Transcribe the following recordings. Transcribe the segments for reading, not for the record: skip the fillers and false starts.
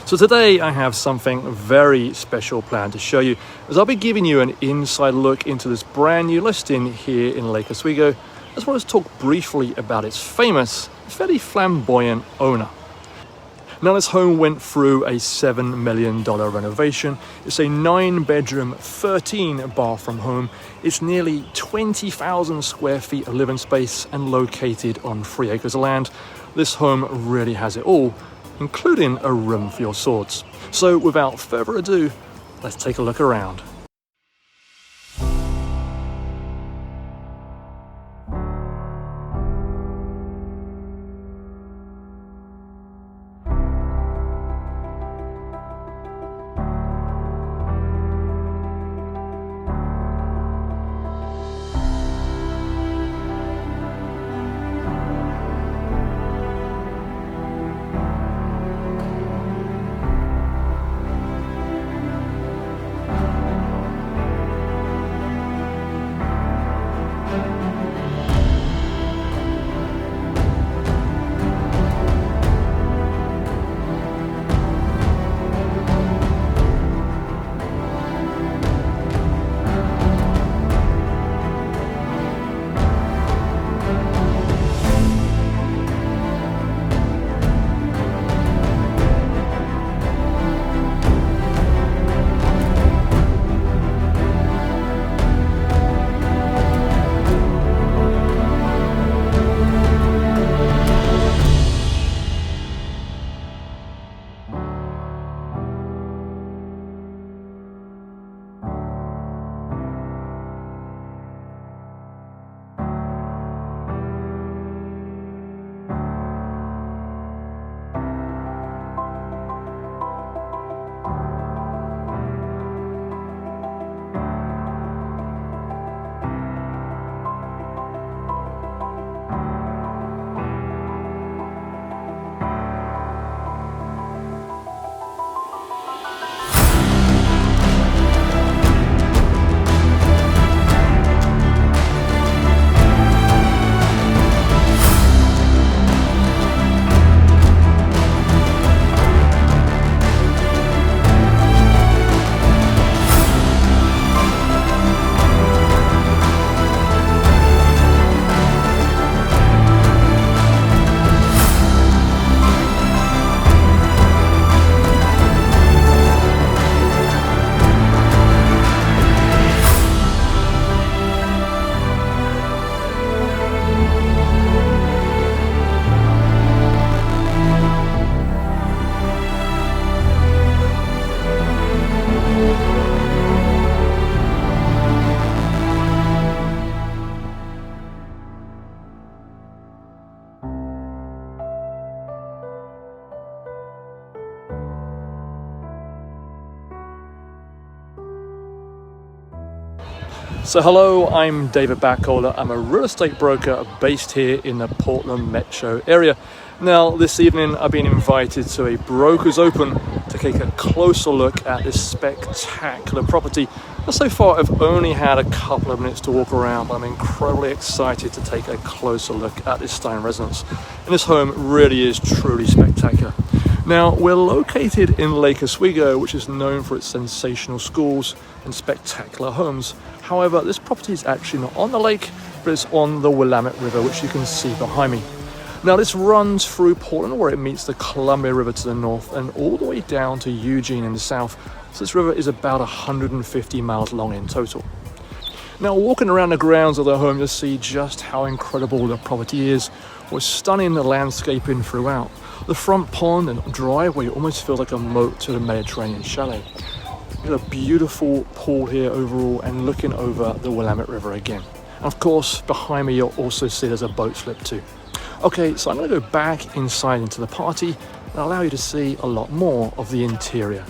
So today I have something very special planned to show you, as I'll be giving you an inside look into this brand new listing here in Lake Oswego, as well as talk briefly about its famous, fairly flamboyant owner. Now this home went through a $7 million renovation. It's a 9-bedroom, 13-bathroom home. It's nearly 20,000 square feet of living space and located on 3 acres of land. This home really has it all, including a room for your swords. So without further ado, let's take a look around. So hello, I'm David Backholer. I'm a real estate broker based here in the Portland metro area. Now this evening I've been invited to a Broker's Open to take a closer look at this spectacular property. Now, so far I've only had a couple of minutes to walk around, but I'm incredibly excited to take a closer look at this stunning residence. And this home really is truly spectacular. Now, we're located in Lake Oswego, which is known for its sensational schools and spectacular homes. However, this property is actually not on the lake, but it's on the Willamette River, which you can see behind me. Now, this runs through Portland, where it meets the Columbia River to the north and all the way down to Eugene in the south. So this river is about 150 miles long in total. Now, walking around the grounds of the home, you'll see just how incredible the property is, with stunning landscaping throughout. The front pond and driveway almost feels like a moat to the Mediterranean chalet. There's a beautiful pool here overall and looking over the Willamette River again. And of course, behind me you'll also see there's a boat slip too. Okay, so I'm going to go back inside into the party and allow you to see a lot more of the interior.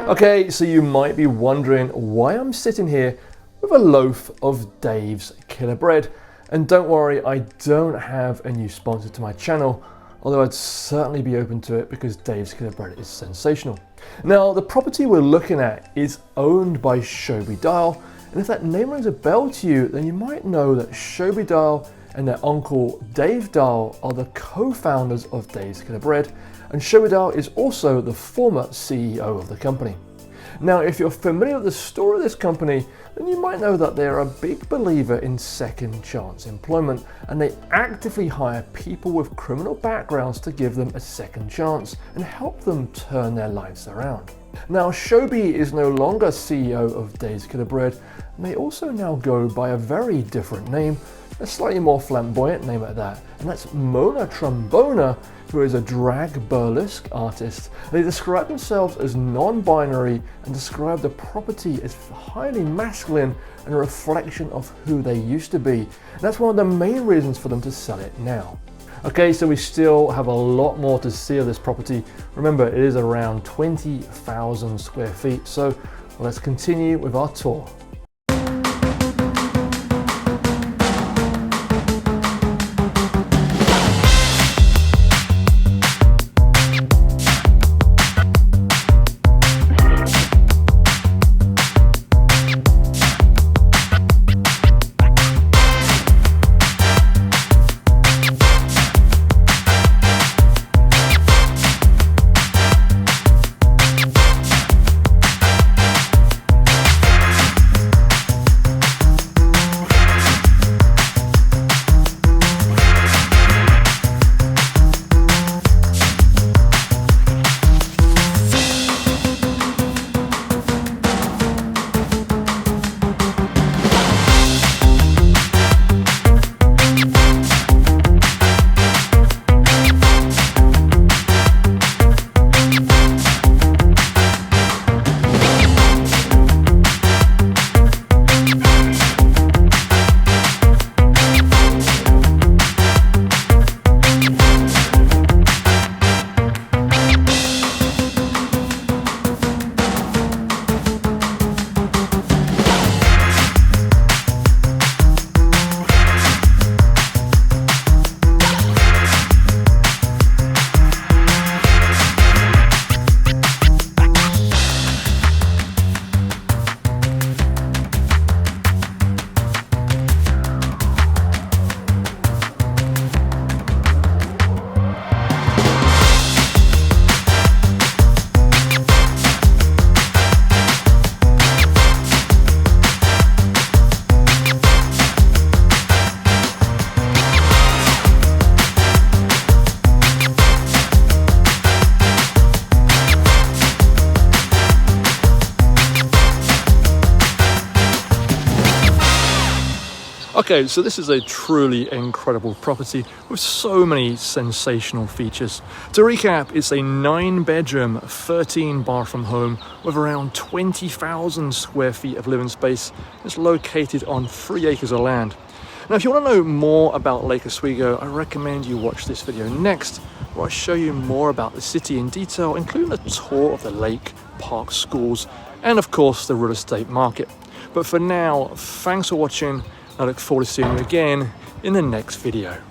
Okay, so you might be wondering why I'm sitting here with a loaf of Dave's Killer Bread. And don't worry, I don't have a new sponsor to my channel, although I'd certainly be open to it because Dave's Killer Bread is sensational. Now, the property we're looking at is owned by Shobi Dial, and if that name rings a bell to you, then you might know that Shobi Dial and their uncle Dave Dial are the co-founders of Dave's Killer Bread, and Shobi Dial is also the former CEO of the company. Now, if you're familiar with the story of this company, then you might know that they're a big believer in second chance employment, and they actively hire people with criminal backgrounds to give them a second chance and help them turn their lives around. Now, Shobi is no longer CEO of Dave's Killer Bread, and they also now go by a very different name, a slightly more flamboyant name at that, and that's Mona Trombona, who is a drag burlesque artist. They describe themselves as non-binary and describe the property as highly masculine and a reflection of who they used to be. And that's one of the main reasons for them to sell it now. Okay, so we still have a lot more to see of this property. Remember, it is around 20,000 square feet. So let's continue with our tour. Okay, so this is a truly incredible property with so many sensational features. To recap, it's a 9-bedroom, 13-bathroom home with around 20,000 square feet of living space. It's located on 3 acres of land. Now, if you want to know more about Lake Oswego, I recommend you watch this video next, where I show you more about the city in detail, including a tour of the lake, park, schools, and of course the real estate market. But for now, thanks for watching. I look forward to seeing you again in the next video.